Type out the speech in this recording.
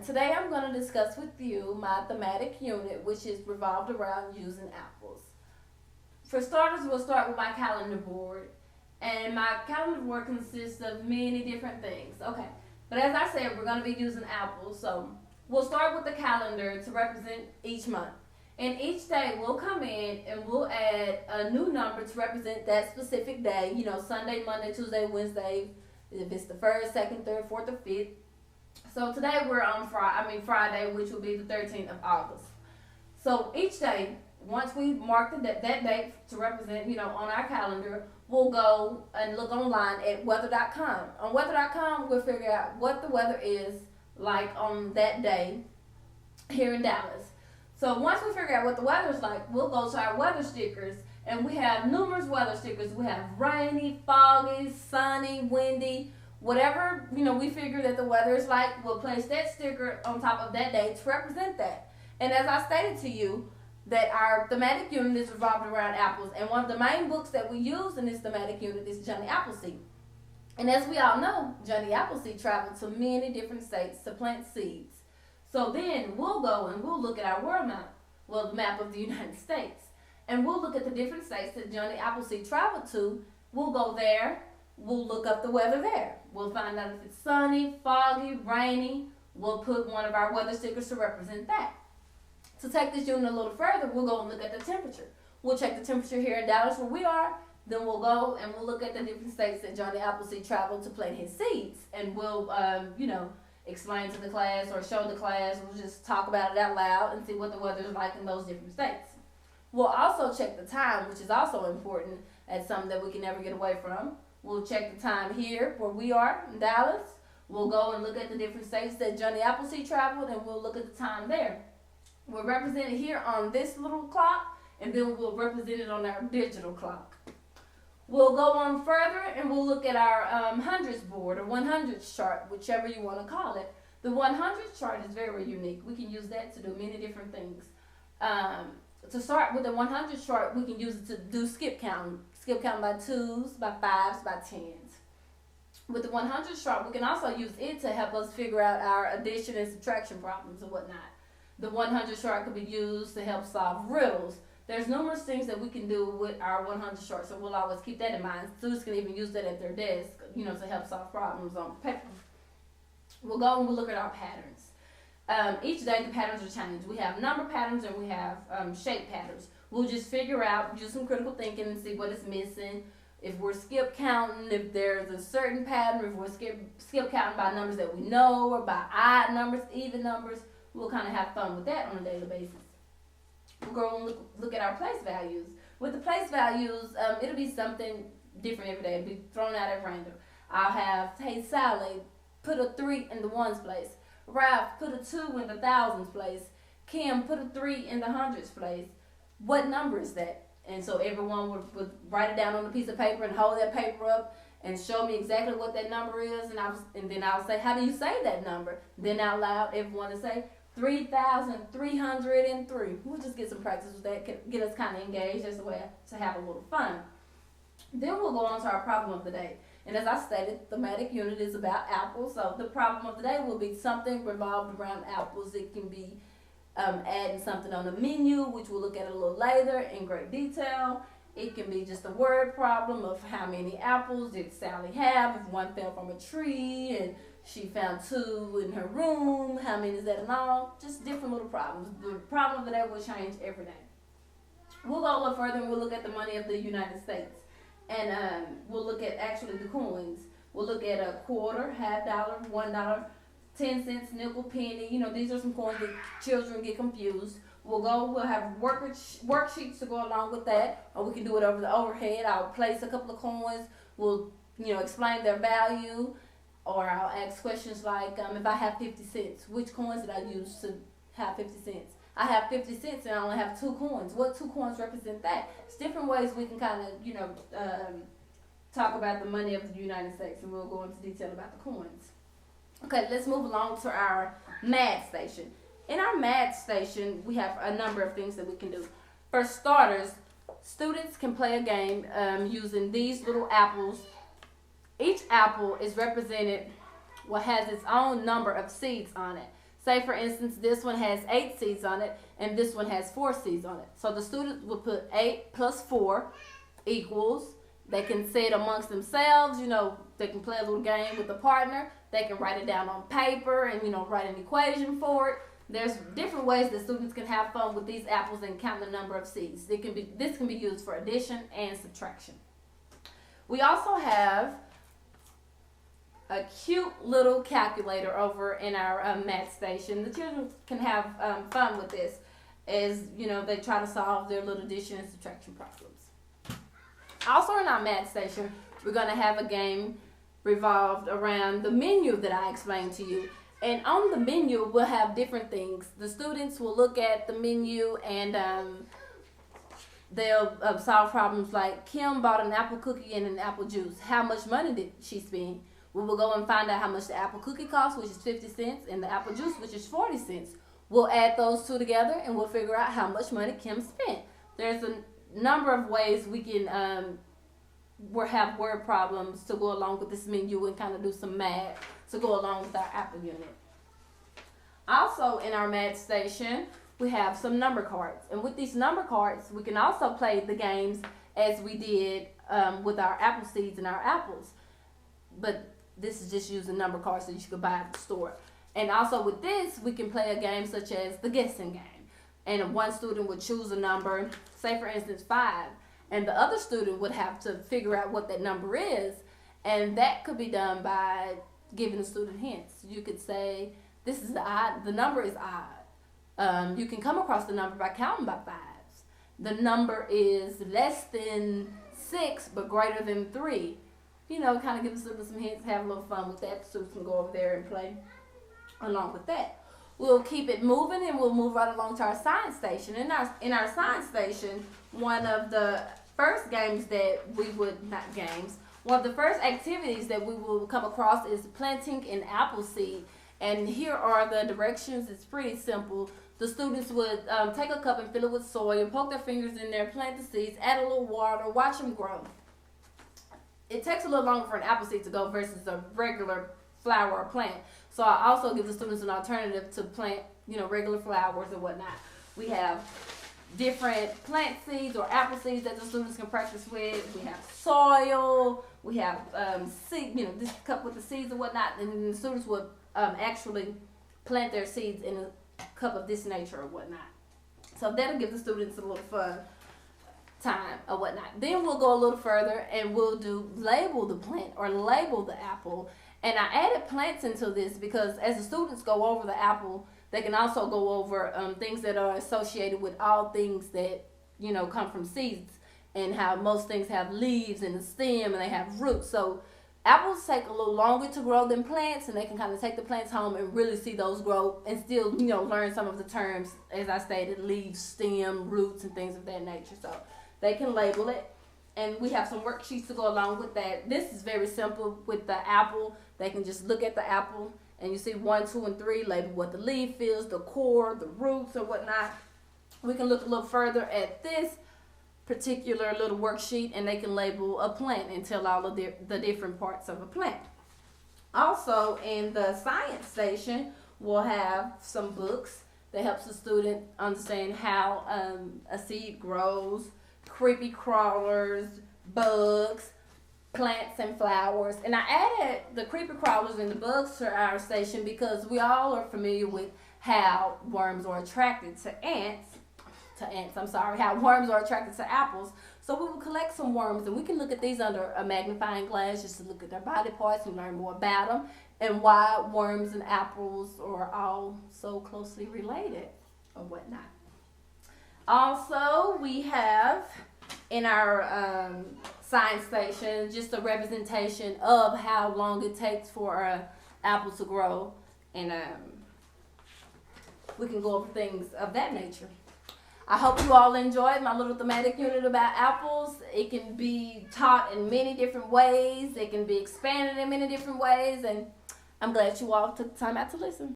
Today I'm going to discuss with you my thematic unit, which is revolved around using apples. For starters, we'll start with my calendar board. And my calendar board consists of many different things. Okay, but as I said, we're going to be using apples. So we'll start with the calendar to represent each month. And each day we'll come in and we'll add a new number to represent that specific day. You know, Sunday, Monday, Tuesday, Wednesday, if it's the first, second, third, fourth, or fifth. So today we're on Friday, which will be the 13th of August. So each day, once we mark that date to represent, on our calendar, we'll go and look online at weather.com. On weather.com, we'll figure out what the weather is like on that day here in Dallas. So once we figure out what the weather is like, we'll go to our weather stickers, and we have numerous weather stickers. We have rainy, foggy, sunny, windy, whatever, we figure that the weather is like, we'll place that sticker on top of that day to represent that. And as I stated to you, that our thematic unit is revolved around apples, and one of the main books that we use in this thematic unit is Johnny Appleseed. And as we all know, Johnny Appleseed traveled to many different states to plant seeds. So then we'll go and we'll look at our world map, the map of the United States, and we'll look at the different states that Johnny Appleseed traveled to. We'll go there, we'll look up the weather there. We'll find out if it's sunny, foggy, rainy. We'll put one of our weather stickers to represent that. To take this unit a little further, we'll go and look at the temperature. We'll check the temperature here in Dallas where we are. Then we'll go and we'll look at the different states that Johnny Appleseed traveled to plant his seeds. And we'll, explain to the class or show the class. We'll just talk about it out loud and see what the weather is like in those different states. We'll also check the time, which is also important and something that we can never get away from. We'll check the time here where we are in Dallas. We'll go and look at the different states that Johnny Appleseed traveled, and we'll look at the time there. We'll represent it here on this little clock, and then we'll represent it on our digital clock. We'll go on further and we'll look at our hundreds board or 100s chart, whichever you want to call it. The 100s chart is very unique. We can use that to do many different things. To start with the 100s chart, we can use it to do skip count by 2s, by 5s, by 10s. With the 100s chart, we can also use it to help us figure out our addition and subtraction problems and whatnot. The 100s chart could be used to help solve riddles. There's numerous things that we can do with our 100 chart, so we'll always keep that in mind. Students can even use that at their desk, to help solve problems on paper. We'll go and we'll look at our patterns. Each day the patterns are changed. We have number patterns and we have shape patterns. We'll just figure out, do some critical thinking and see what is missing. If we're skip counting, if there's a certain pattern, if we're skip counting by numbers that we know or by odd numbers, even numbers, we'll kind of have fun with that on a daily basis. We'll go and look at our place values. With the place values, it'll be something different every day. It'll be thrown out at random. I'll have, hey, Sally, put a 3 in the ones place. Ralph, put a 2 in the thousands place. Kim, put a 3 in the hundreds place. What number is that? And so everyone would write it down on a piece of paper and hold that paper up and show me exactly what that number is. And then I'll say, how do you say that number? Then out loud, everyone will say, 3,303. We'll just get some practice with that, get us kind of engaged as a way to have a little fun. Then we'll go on to our problem of the day. And as I stated, the thematic unit is about apples. So the problem of the day will be something revolved around apples. It can be adding something on the menu, which we'll look at a little later in great detail. It can be just a word problem of how many apples did Sally have, if one fell from a tree and she found 2 in her room, how many is that in all? Just different little problems. The problem of the day will change every day. We'll go a little further and we'll look at the money of the United States. And we'll look at actually the coins. We'll look at a quarter, $50, $1, 10 cents, nickel, penny. These are some coins that children get confused. We'll have worksheets to go along with that, or we can do it over the overhead. I'll place a couple of coins. We'll, explain their value. Or I'll ask questions like, if I have 50 cents, which coins did I use to have 50 cents? I have 50 cents and I only have 2 coins. What 2 coins represent that? It's different ways we can kind of, talk about the money of the United States, and we'll go into detail about the coins. Okay, let's move along to our math station. In our math station, we have a number of things that we can do. For starters, students can play a game using these little apples. Each apple is represented, has its own number of seeds on it. Say for instance, this one has 8 seeds on it and this one has 4 seeds on it. So the students will put 8 plus 4 equals, they can say it amongst themselves, they can play a little game with a partner, they can write it down on paper and, write an equation for it. There's different ways that students can have fun with these apples and count the number of seeds. This can be used for addition and subtraction. We also have a cute little calculator over in our math station. The children can have fun with this as, they try to solve their little addition and subtraction problems. Also in our math station, we're going to have a game revolved around the menu that I explained to you. And on the menu, we'll have different things. The students will look at the menu and they'll solve problems like, Kim bought an apple cookie and an apple juice. How much money did she spend? We will go and find out how much the apple cookie costs, which is 50 cents, and the apple juice, which is 40 cents. We'll add those two together and we'll figure out how much money Kim spent. There's a number of ways we can have word problems to go along with this menu and kind of do some math to go along with our apple unit. Also in our math station, we have some number cards. And with these number cards, we can also play the games as we did with our apple seeds and our apples. But this is just using number cards that you could buy at the store. And also with this, we can play a game such as the guessing game. And one student would choose a number, say for instance 5, and the other student would have to figure out what that number is. And that could be done by giving the student hints. You could say, this is the number is odd. You can come across the number by counting by 5s. The number is less than 6 but greater than 3. Kind of give the students some hints, have a little fun with that. The students can go over there and play along with that. We'll keep it moving and we'll move right along to our science station. In our science station, one of the first one of the first activities that we will come across is planting an apple seed. And here are the directions. It's pretty simple. The students would take a cup and fill it with soil, poke their fingers in there, plant the seeds, add a little water, watch them grow. It takes a little longer for an apple seed to go versus a regular flower or plant. So I also give the students an alternative to plant, regular flowers or whatnot. We have different plant seeds or apple seeds that the students can practice with. We have soil. We have this cup with the seeds and whatnot. And then the students would actually plant their seeds in a cup of this nature or whatnot. So that'll give the students a little fun time or whatnot. Then we'll go a little further and we'll do label the plant or label the apple. And I added plants into this because as the students go over the apple, they can also go over things that are associated with all things that come from seeds, and how most things have leaves and a stem and they have roots. So apples take a little longer to grow than plants, and they can kind of take the plants home and really see those grow and still learn some of the terms, as I stated, leaves, stem, roots, and things of that nature. So they can label it, and we have some worksheets to go along with that. This is very simple with the apple. They can just look at the apple and you see 1, 2, and 3, label what the leaf is, the core, the roots, or whatnot. We can look a little further at this particular little worksheet and they can label a plant and tell all of the different parts of a plant. Also in the science station, we'll have some books that helps the student understand how a seed grows, creepy crawlers, bugs, plants, and flowers. And I added the creepy crawlers and the bugs to our station because we all are familiar with how worms are attracted to how worms are attracted to apples. So we will collect some worms and we can look at these under a magnifying glass just to look at their body parts and learn more about them and why worms and apples are all so closely related or whatnot. Also, we have in our science station just a representation of how long it takes for an apple to grow, and we can go over things of that nature. I hope you all enjoyed my little thematic unit about apples. It can be taught in many different ways. It can be expanded in many different ways, and I'm glad you all took the time out to listen.